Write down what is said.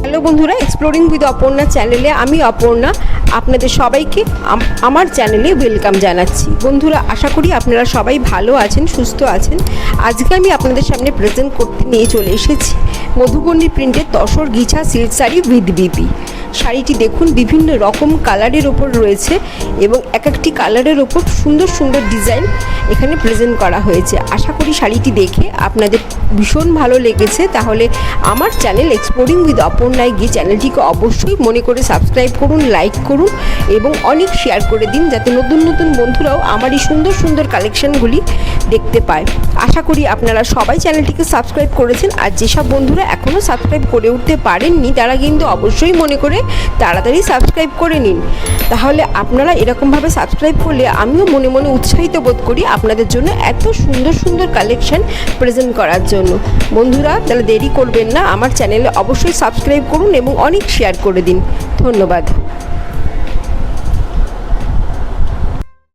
Hello বন্ধুরা, exploring with Aparna চ্যানেলে আমি অপর্ণা আপনাদের সবাইকে আমার চ্যানেলে ওয়েলকাম জানাচ্ছি। বন্ধুরা, আশা করি আপনারা সবাই ভালো আছেন, সুস্থ আছেন। আজকে আমি আপনাদের সামনে প্রেজেন্ট করতে নিয়ে চলে এসেছি মধুবনী প্রিন্টের tussar ghicha silk sari with BP. শাড়িটি দেখুন, বিভিন্ন রকম কালারের ওপর রয়েছে এবং এক একটি কালারের ওপর সুন্দর সুন্দর ডিজাইন এখানে প্রেজেন্ট করা হয়েছে। আশা করি শাড়িটি দেখে আপনাদের ভীষণ ভালো লেগেছে। তাহলে আমার চ্যানেল এক্সপ্লোরিং উইথ অপর্ণায় গিয়ে চ্যানেলটিকে অবশ্যই মনে করে সাবস্ক্রাইব করুন, লাইক করুন এবং অনেক শেয়ার করে দিন, যাতে নতুন নতুন বন্ধুরাও আমার এই সুন্দর সুন্দর কালেকশানগুলি দেখতে পায়। আশা করি আপনারা সবাই চ্যানেলটিকে সাবস্ক্রাইব করেছেন, আর যেসব বন্ধুরা এখনও সাবস্ক্রাইব করে উঠতে পারেননি তারা কিন্তু অবশ্যই মনে করে তাড়াতাড়ি সাবস্ক্রাইব করে নিন। তাহলে আপনারা এরকমভাবে সাবস্ক্রাইব করলে আমিও মনে মনে উৎসাহিত বোধ করি আপনাদের জন্য এত সুন্দর সুন্দর কালেকশান প্রেজেন্ট করার জন্য। বন্ধুরা, তাহলে দেরি করবেন না, আমার চ্যানেলে অবশ্যই সাবস্ক্রাইব করুন এবং অনেক শেয়ার করে দিন। ধন্যবাদ।